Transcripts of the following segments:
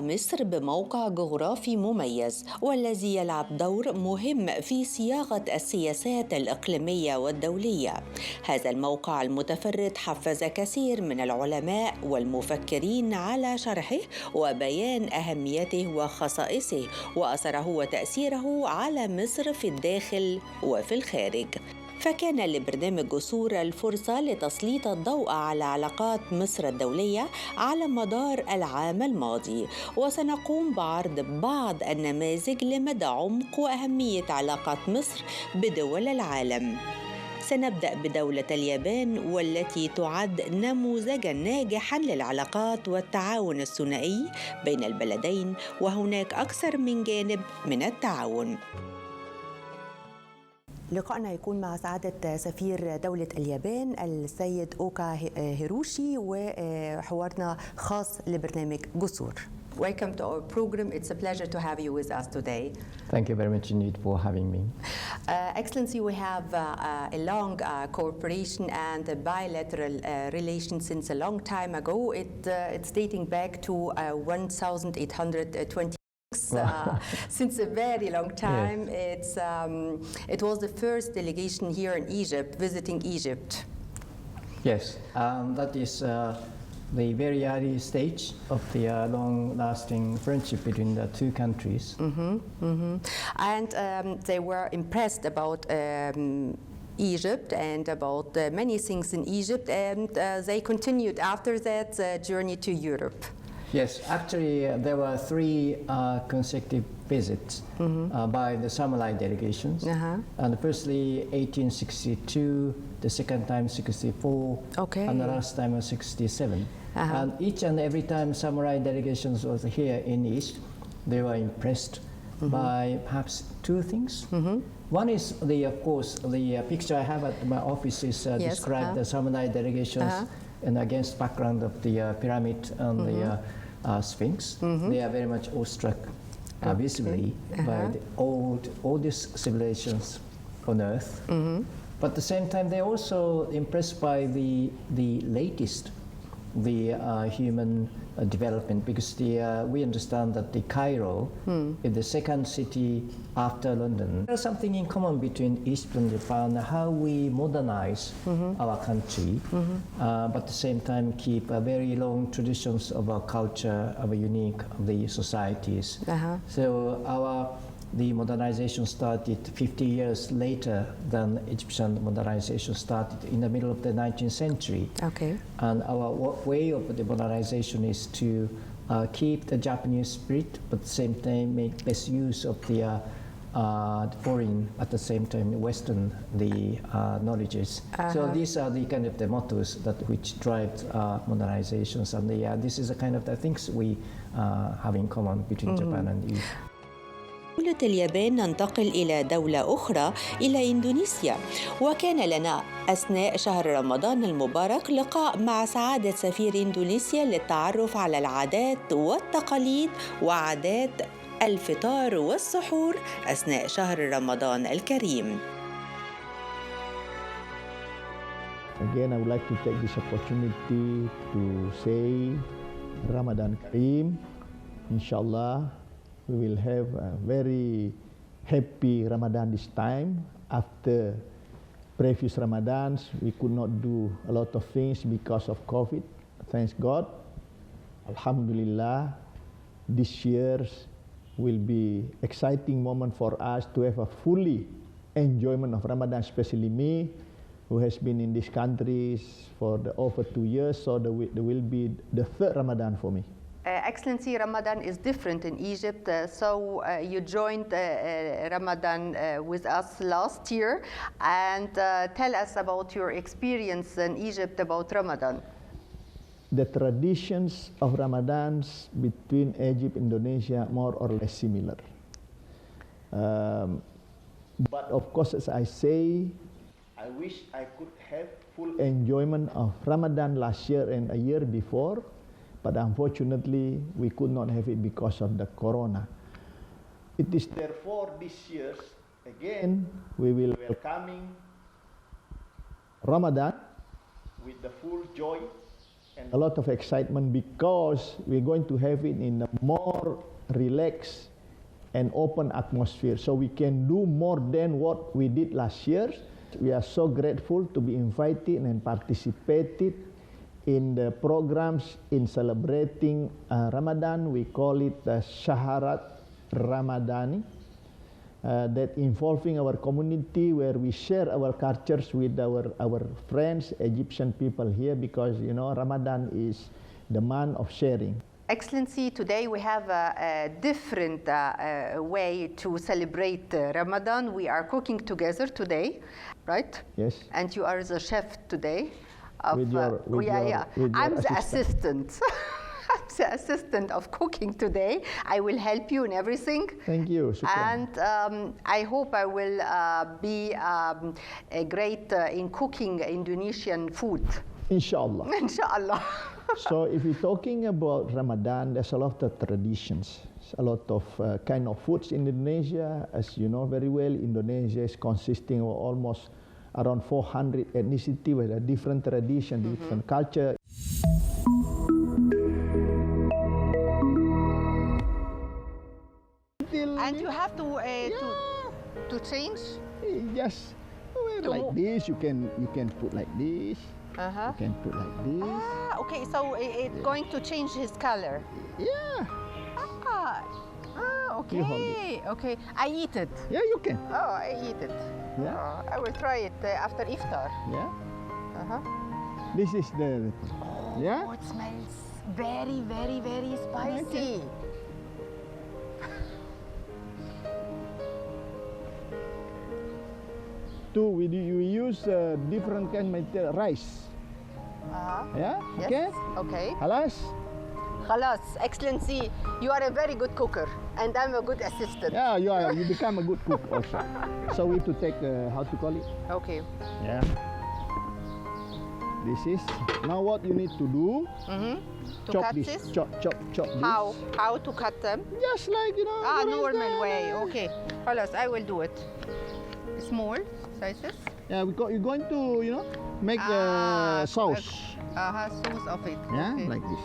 مصر بموقع جغرافي مميز والذي يلعب دور مهم في صياغة السياسات الإقليمية والدولية. هذا الموقع المتفرد حفز كثير من العلماء والمفكرين على شرحه وبيان أهميته وخصائصه وأثره وتأثيره على مصر في الداخل وفي الخارج. فكان لبرنامج جسور الفرصة لتسليط الضوء على علاقات مصر الدولية على مدار العام الماضي، وسنقوم بعرض بعض النماذج لمدى عمق وأهمية علاقات مصر بدول العالم. سنبدأ بدولة اليابان والتي تعد نموذجاً ناجحاً للعلاقات والتعاون الثنائي بين البلدين، وهناك أكثر من جانب من التعاون. لقاءنا يكون مع سعادة سفير دولة اليابان السيد أوكا هيروشي، وحوارنا خاص لبرنامج جسور. Welcome to our program. It's a pleasure to have you with us today. Thank you very much indeed for having me. Excellency, we have a long cooperation and a bilateral relation since a long time ago. It's dating back to 1820. Since a very long time. Yes. It was the first delegation here in Egypt, visiting Egypt. Yes, that is the very early stage of the long-lasting friendship between the two countries. And they were impressed about Egypt and about many things in Egypt, and they continued after that journey to Europe. Yes, actually there were three consecutive visits by the samurai delegations. And firstly 1862, the second time 64, and the last time was 67. And each and every time samurai delegations was here in East, they were impressed by perhaps two things. One is of course, the picture I have at my office is describe the samurai delegations and against background of the pyramid and the Sphinx. They are very much awestruck visibly by the oldest civilizations on Earth. But at the same time, they're also impressed by the latest, the human development, because we understand that the Cairo is the second city after London. There's something in common between Egypt and Japan, how we modernize our country, but at the same time keep very long traditions of our culture, of a unique of the societies. So the modernization started 50 years later than Egyptian modernization started in the middle of the 19th century. And our way of the modernization is to keep the Japanese spirit, but at the same time make best use of the foreign, at the same time Western, the knowledges. So these are the kind of the mottos that which drive modernizations, and this is the kind of the things we have in common between Japan and Egypt. دولة اليابان ننتقل إلى دولة أخرى، إلى إندونيسيا، وكان لنا أثناء شهر رمضان المبارك لقاء مع سعادة سفير إندونيسيا للتعرف على العادات والتقاليد وعادات الفطار والسحور أثناء شهر رمضان الكريم. Again, I would like to take this opportunity to say Ramadan Kareem. Inshallah, we will have a very happy Ramadan this time. After previous Ramadans, we could not do a lot of things because of COVID. Thanks God. Alhamdulillah, this year will be exciting moment for us to have a fully enjoyment of Ramadan, especially me, who has been in these countries for over 2 years. So there will be the third Ramadan for me. Excellency, Ramadan is different in Egypt, so you joined Ramadan with us last year, and tell us about your experience in Egypt about Ramadan. The traditions of Ramadans between Egypt and Indonesia more or less similar. But of course, as I say, I wish I could have full enjoyment of Ramadan last year and a year before. But unfortunately, we could not have it because of the corona. It is therefore this year, again, we will welcoming Ramadan with the full joy A lot of excitement because we're going to have it in a more relaxed and open atmosphere, so we can do more than what we did last year. We are so grateful to be invited and participated in the programs in celebrating Ramadan. We call it the Shaharat Ramadani, that involving our community, where we share our cultures with our friends, Egyptian people here, because you know Ramadan is the month of sharing. Excellency, today we have a different way to celebrate Ramadan. We are cooking together today, right? Yes. And you are the chef today. With your I'm the assistant. I'm the assistant of cooking today. I will help you in everything. Thank you. And I hope I will be great in cooking Indonesian food. Inshallah. Inshallah. So if you're talking about Ramadan, there's a lot of traditions, a lot of kind of foods in Indonesia. As you know very well, Indonesia is consisting of almost around 400 ethnicity with a different tradition, different culture. And you have to change. Yes, like this. You can put like this. You can put like this. Ah, okay. So it's going to change his color. Yeah. Okay. Okay. I eat it. Yeah, you can. Oh, I eat it. Yeah. I will try it after iftar. Yeah. This is the. Yeah. Oh, it smells very, very, very spicy. We use different kind of material, rice. Yeah. Yes. Okay. Okay. Halas. Khalas, Excellency, you are a very good cooker, and I'm a good assistant. Yeah, you are. You become a good cook also. So we have to take how to call it? Okay. Yeah. This is now what you need to do. To chop cut this. this? Chop this. How to cut them? Just like Normal way. Okay. Khalas, I will do it. Small sizes. Yeah, you're going to make the sauce. Sauce of it. Yeah, okay. like this.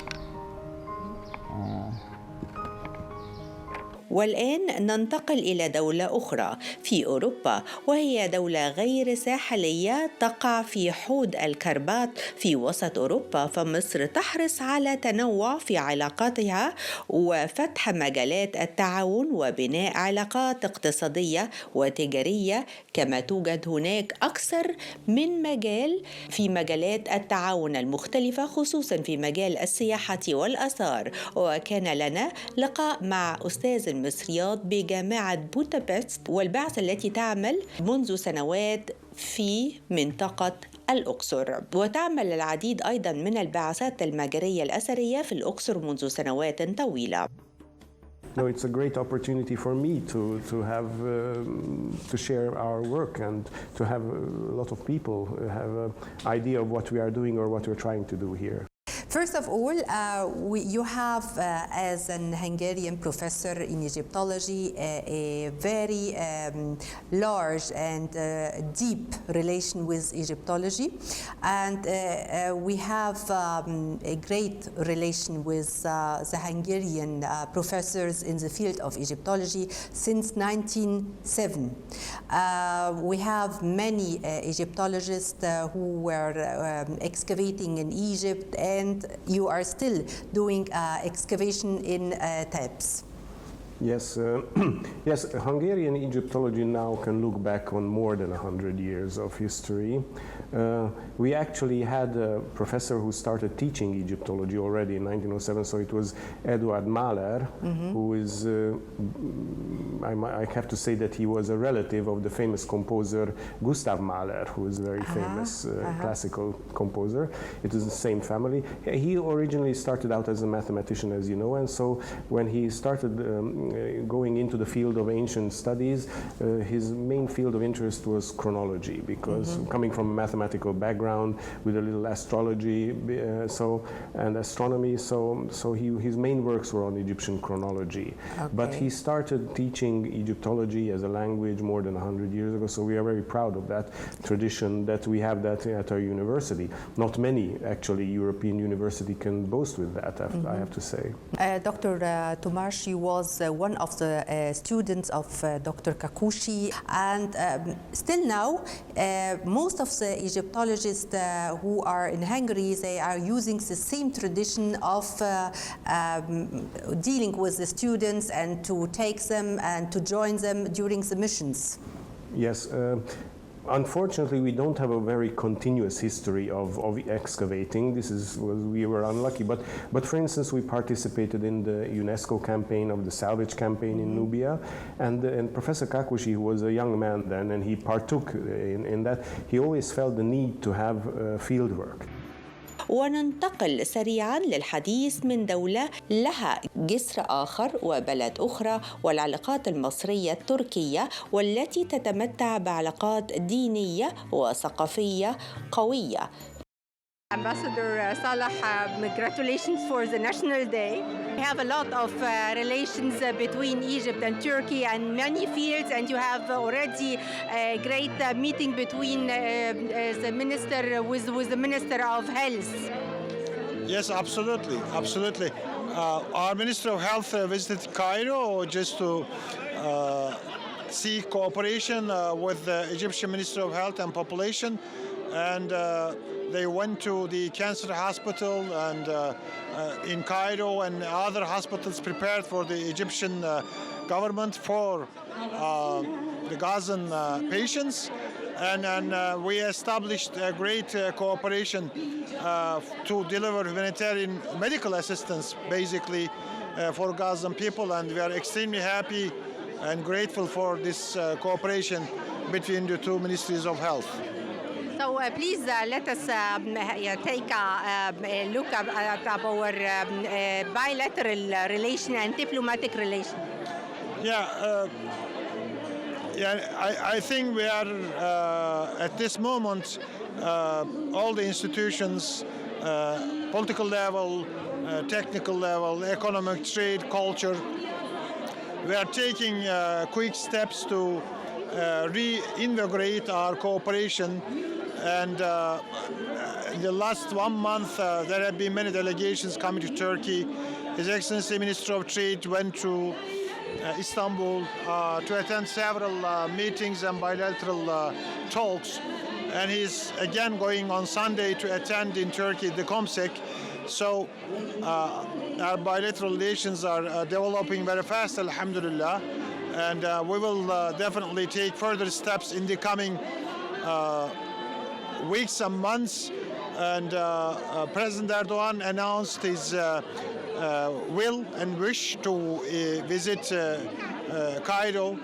والآن ننتقل إلى دولة أخرى في أوروبا، وهي دولة غير ساحلية تقع في حوض الكربات في وسط أوروبا. فمصر تحرص على تنوع في علاقاتها وفتح مجالات التعاون وبناء علاقات اقتصادية وتجارية، كما توجد هناك أكثر من مجال في مجالات التعاون المختلفة، خصوصا في مجال السياحة والآثار. وكان لنا لقاء مع استاذ المصريات بجامعة بودابست والبعثة التي تعمل منذ سنوات في منطقة الأقصر، وتعمل العديد أيضا من البعثات المجرية الأثرية في الأقصر منذ سنوات طويلة. No, it's a great opportunity for me to have to share our work and to have a lot of people have an idea of what we are doing or what we're trying to do here. First of all, you have, as an Hungarian professor in Egyptology, a very large and deep relation with Egyptology. And we have a great relation with the Hungarian professors in the field of Egyptology since 1907. We have many Egyptologists who were excavating in Egypt, and you are still doing excavation in Thebes. Yes, yes. Hungarian Egyptology now can look back on more than 100 years of history. We actually had a professor who started teaching Egyptology already in 1907, so it was Eduard Mahler, who is, I have to say that he was a relative of the famous composer Gustav Mahler, who is a very famous classical composer. It is the same family. He originally started out as a mathematician, as you know, and so when he started going into the field of ancient studies, his main field of interest was chronology, because coming from a mathematical background with a little astrology and astronomy, his main works were on Egyptian chronology. Okay. But he started teaching Egyptology as a language more than 100 years ago, so we are very proud of that tradition, that we have that at our university. Not many, actually, European university can boast with that, I have to say. Dr. Tomashi was one of the students of Dr. Kakushi, and still now, most of the Egyptologists who are in Hungary, they are using the same tradition of dealing with the students and to take them and to join them during the missions. Yes. Unfortunately, we don't have a very continuous history of excavating. We were unlucky. But for instance, we participated in the UNESCO campaign of the salvage campaign in Nubia, and Professor Kakushi, who was a young man then, and he partook in that, he always felt the need to have field work. وننتقل سريعاً للحديث من دولة لها جسر آخر وبلد أخرى، والعلاقات المصرية التركية، والتي تتمتع بعلاقات دينية وثقافية قوية. Ambassador Salah, congratulations for the National Day. We have a lot of relations between Egypt and Turkey and many fields, and you have already a great meeting between the minister with the Minister of Health. Yes, absolutely, absolutely. Our Minister of Health visited Cairo just to see cooperation with the Egyptian Minister of Health and Population, and they went to the cancer hospital and in Cairo and other hospitals prepared for the Egyptian government for the Gazan patients. And we established a great cooperation to deliver humanitarian medical assistance, basically, for Gazan people. And we are extremely happy and grateful for this cooperation between the two ministries of health. So please let us take a look at our bilateral relation and diplomatic relation. I think we are at this moment, all the institutions, political level, technical level, economic, trade, culture, we are taking quick steps to reinvigorate our cooperation. And in the last 1 month, there have been many delegations coming to Turkey. His Excellency Minister of Trade went to Istanbul to attend several meetings and bilateral talks. And he's again going on Sunday to attend in Turkey the COMSEC. So our bilateral relations are developing very fast, alhamdulillah. And we will definitely take further steps in the coming weeks and months, and President Erdogan announced his will and wish to visit Cairo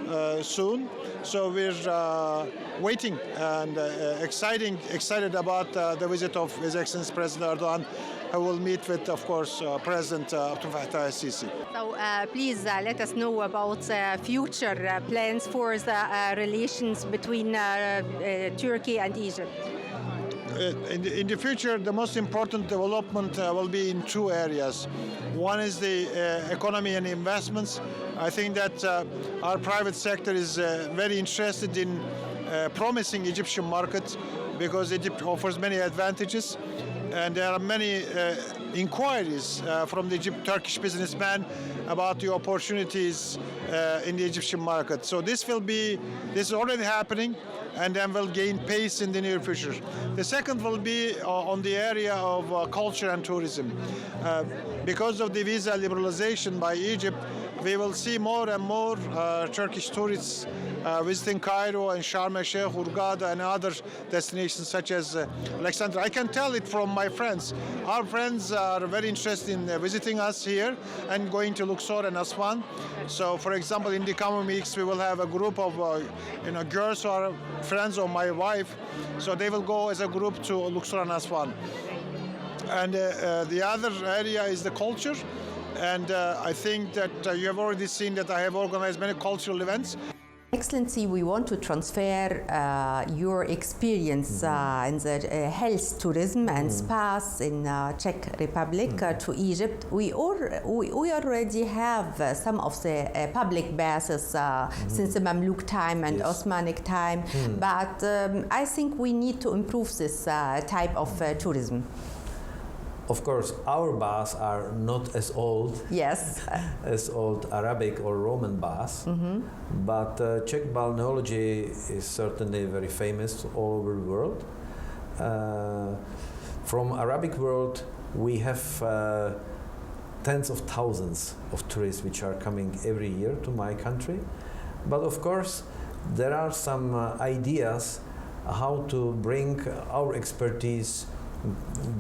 soon. So we're waiting and excited about the visit of His Excellency President Erdogan, who will meet with, of course, President Abdel Fattah el-Sisi. So please let us know about future plans for the relations between Turkey and Egypt. In the future, the most important development will be in two areas. One is the economy and investments. I think that our private sector is very interested in promising Egyptian market, because Egypt offers many advantages. And there are many inquiries from the Turkish businessmen about the opportunities in the Egyptian market. So this is already happening, and then will gain pace in the near future. The second will be on the area of culture and tourism. Because of the visa liberalization by Egypt, we will see more and more Turkish tourists visiting Cairo and Sharm el-Sheikh, Hurghada, and other destinations such as Alexandria. I can tell it from my friends. Our friends are very interested in visiting us here and going to Luxor and Aswan. So, for example, in the coming weeks, we will have a group of girls who are friends of my wife. So they will go as a group to Luxor and Aswan. And the other area is the culture. And I think that you have already seen that I have organized many cultural events. Excellency, we want to transfer your experience in the health tourism and spas in Czech Republic to Egypt. We already have some of the public baths since the Mamluk time and Osmanic time, but I think we need to improve this type of tourism. Of course, our baths are not as old as old Arabic or Roman baths, but Czech balneology is certainly very famous all over the world. From Arabic world, we have tens of thousands of tourists which are coming every year to my country. But of course, there are some ideas how to bring our expertise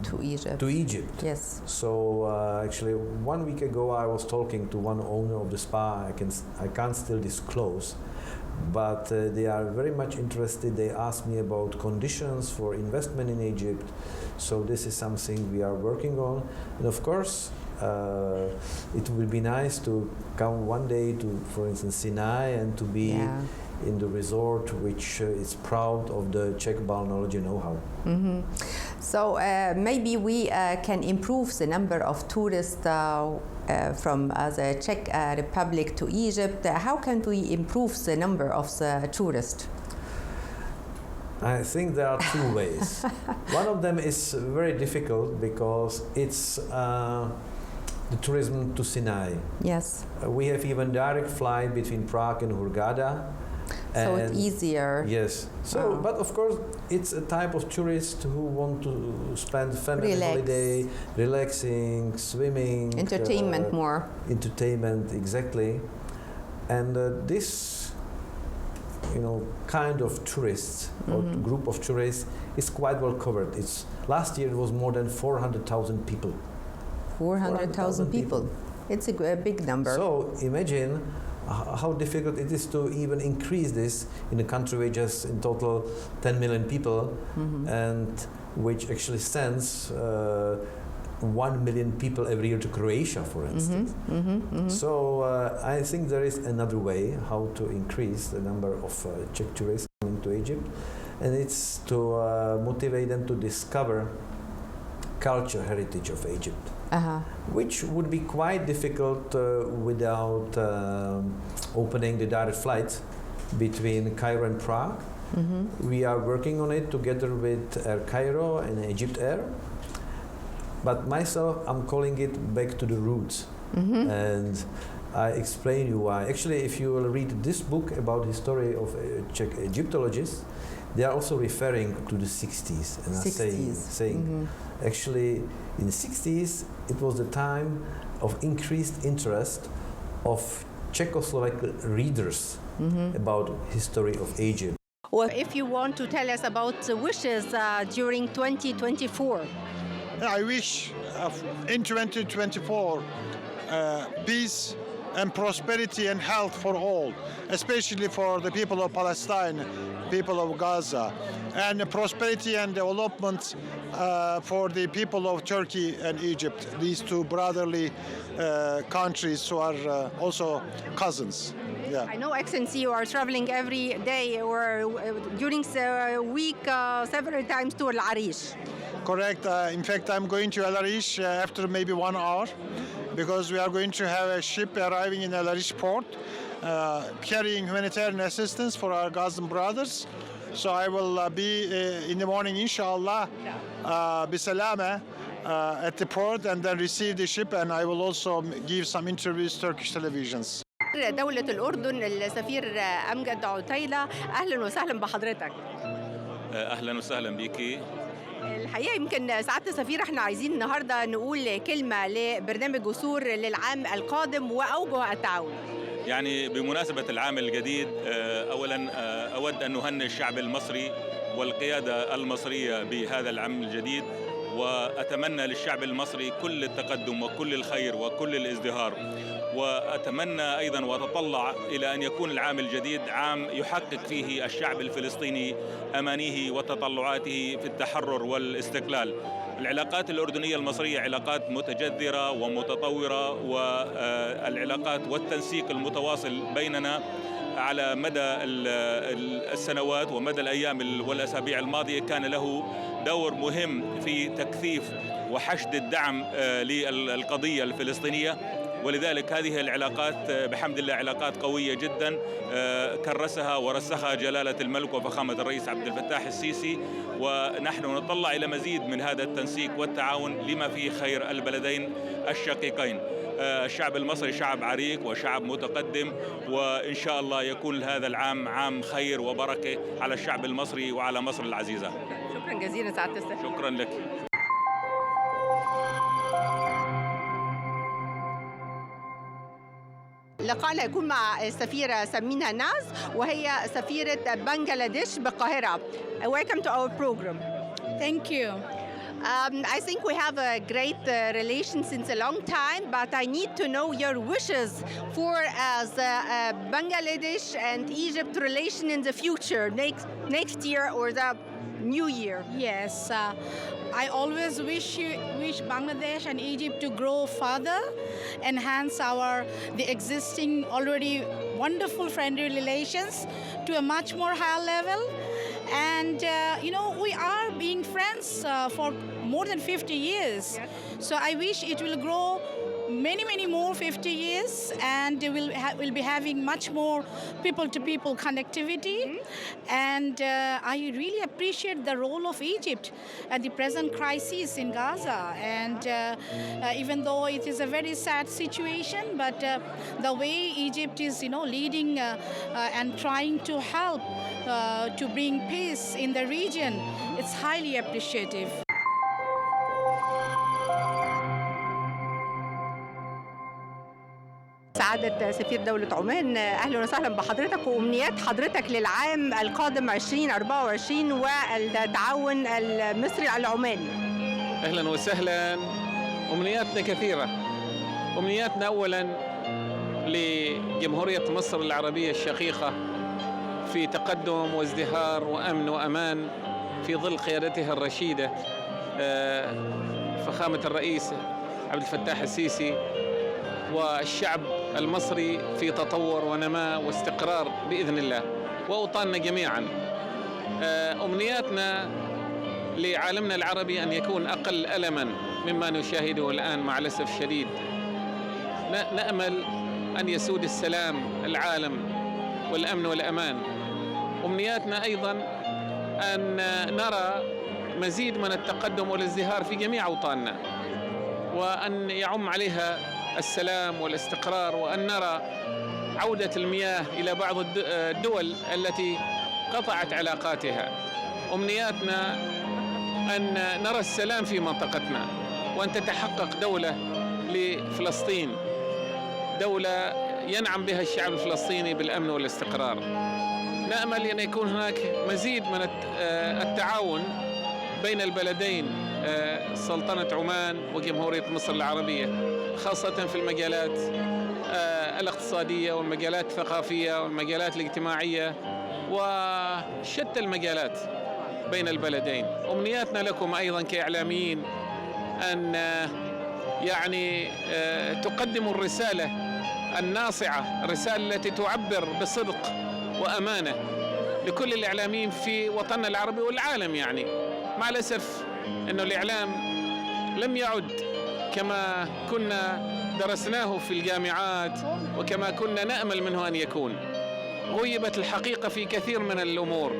to Egypt. Yes. So actually 1 week ago I was talking to one owner of the spa. I can't still disclose, but they are very much interested. They asked me about conditions for investment in Egypt. So this is something we are working on. And of course, it will be nice to come one day to, for instance, Sinai and to be in the resort which is proud of the Czech balneology know-how. So maybe we can improve the number of tourists from the Czech Republic to Egypt. How can we improve the number of the tourists? I think there are two ways. One of them is very difficult because it's the tourism to Sinai. Yes. We have even direct flight between Prague and Hurghada. So it's easier. Yes. So, but of course, it's a type of tourist who want to spend family holiday, relaxing, swimming, entertainment more. Entertainment, exactly. And this, kind of tourists or group of tourists is quite well covered. Last year it was more than 400,000 people. 400,000 people. It's a big number. So imagine how difficult it is to even increase this in a country with just in total 10 million people, and which actually sends 1 million people every year to Croatia, for instance. So I think there is another way how to increase the number of Czech tourists coming to Egypt, and it's to motivate them to discover culture heritage of Egypt. Which would be quite difficult without opening the direct flight between Cairo and Prague. We are working on it together with Air Cairo and Egypt Air. But myself, I'm calling it back to the roots. And I explain you why. Actually, if you will read this book about the history of Czech Egyptologists, they are also referring to the 60s and saying actually in the 60s it was the time of increased interest of Czechoslovak readers about history of Egypt. Well, if you want to tell us about the wishes during 2024. I wish in 2024 peace and prosperity and health for all, especially for the people of Palestine, people of Gaza, and prosperity and development for the people of Turkey and Egypt, these two brotherly countries who are also cousins. I know, Excellency, you are traveling every day or during the week several times to Al Arish. Correct. In fact, I'm going to Al Arish after maybe 1 hour, because we are going to have a ship arriving in Al Arish port carrying humanitarian assistance for our Gazan brothers. So I will be in the morning, inshallah, bisalama at the port, and then receive the ship, and I will also give some interviews to Turkish televisions. دولة الأردن السفير أمجد عتيلة، أهلا وسهلا بحضرتك. أهلا وسهلا بيكي. الحقيقة يمكن سعادة السفير احنا عايزين النهاردة نقول كلمة لبرنامج جسور للعام القادم وأوجه التعاون. يعني بمناسبة العام الجديد أولا أود أن نهنئ الشعب المصري والقيادة المصرية بهذا العام الجديد، وأتمنى للشعب المصري كل التقدم وكل الخير وكل الازدهار. وأتمنى أيضا وأتطلع إلى أن يكون العام الجديد عام يحقق فيه الشعب الفلسطيني أمانيه وتطلعاته في التحرر والاستقلال. العلاقات الأردنية المصرية علاقات متجذرة ومتطورة، والعلاقات والتنسيق المتواصل بيننا على مدى السنوات ومدى الأيام والأسابيع الماضية كان له دور مهم في تكثيف وحشد الدعم للقضية الفلسطينية، ولذلك هذه العلاقات بحمد الله علاقات قوية جدا كرسها ورسخها جلالة الملك وفخامة الرئيس عبد الفتاح السيسي، ونحن نطلع إلى مزيد من هذا التنسيق والتعاون لما فيه خير البلدين الشقيقين. الشعب المصري شعب عريق وشعب متقدم، وإن شاء الله يكون هذا العام عام خير وبركة على الشعب المصري وعلى مصر العزيزة. شكرا جزيلا سعادة السفير. شكرا لك. لقاءنا يكون مع السفيرة سمينة ناز، وهي سفيرة بنغلاديش بالقاهرة. Welcome to our program. Thank you. I think we have a great relation since a long time, but I need to know your wishes for the Bangladesh and Egypt relation in the future, next year or the new year. Yes, I always wish Bangladesh and Egypt to grow further, enhance the existing already wonderful friendly relations to a much more higher level. And, we are being friends for more than 50 years. So I wish it will grow many more 50 years, and we'll be having much more people-to-people connectivity. And I really appreciate the role of Egypt at the present crisis in Gaza. And even though it is a very sad situation, but the way Egypt is, leading and trying to help to bring peace in the region, it's highly appreciative. سعادة سفير دولة عمان، أهلا وسهلا بحضرتك، وأمنيات حضرتك للعام القادم 2024 والتعاون المصري العماني. أهلا وسهلا. أمنياتنا كثيرة. أمنياتنا أولا لجمهورية مصر العربية الشقيقة في تقدم وازدهار وأمن وأمان في ظل قيادتها الرشيدة فخامة الرئيس عبد الفتاح السيسي، والشعب المصري في تطور ونماء واستقرار بإذن الله، وأوطاننا جميعا. أمنياتنا لعالمنا العربي أن يكون أقل ألما مما نشاهده الآن مع الأسف الشديد. نأمل أن يسود السلام العالم والأمن والأمان. أمنياتنا أيضا أن نرى مزيد من التقدم والازدهار في جميع أوطاننا، وأن يعم عليها السلام والاستقرار، وأن نرى عودة المياه إلى بعض الدول التي قطعت علاقاتها. أمنياتنا أن نرى السلام في منطقتنا، وأن تتحقق دولة لفلسطين، دولة ينعم بها الشعب الفلسطيني بالأمن والاستقرار. نأمل أن يكون هناك مزيد من التعاون بين البلدين، سلطنة عمان وجمهورية مصر العربية، خاصة في المجالات الاقتصادية والمجالات الثقافية والمجالات الاجتماعية وشتى المجالات بين البلدين. أمنياتنا لكم أيضا كإعلاميين أن تقدموا الرسالة الناصعة، الرسالة التي تعبر بصدق وأمانة لكل الإعلاميين في وطننا العربي والعالم. مع الأسف أنه الإعلام لم يعد كما كنا درسناه في الجامعات وكما كنا نأمل منه أن يكون. غيبت الحقيقة في كثير من الأمور،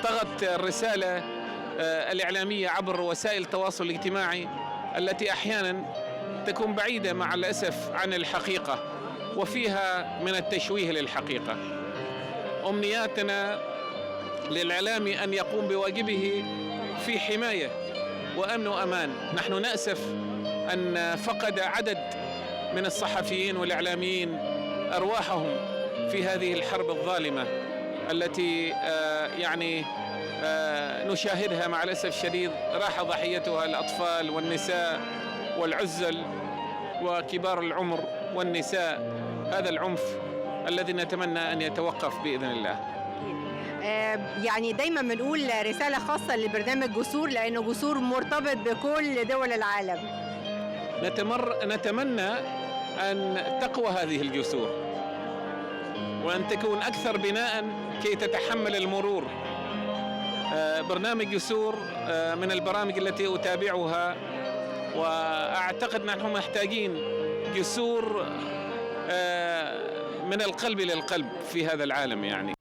طغت الرسالة الإعلامية عبر وسائل التواصل الاجتماعي التي أحيانا تكون بعيدة مع الأسف عن الحقيقة وفيها من التشويه للحقيقة. أمنياتنا للإعلامي أن يقوم بواجبه في حماية وأمن وأمان. نحن نأسف أن فقد عدد من الصحفيين والإعلاميين أرواحهم في هذه الحرب الظالمة التي نشاهدها مع الأسف الشديد. راح ضحيتها الأطفال والنساء والعزل وكبار العمر والنساء، هذا العنف الذي نتمنى أن يتوقف بإذن الله. يعني دايما بنقول رسالة خاصة لبرنامج جسور لأنه جسور مرتبط بكل دول العالم. نتمنى أن تقوى هذه الجسور وأن تكون أكثر بناء كي تتحمل المرور. برنامج جسور من البرامج التي أتابعها، وأعتقد نحن محتاجين جسور من القلب للقلب في هذا العالم يعني.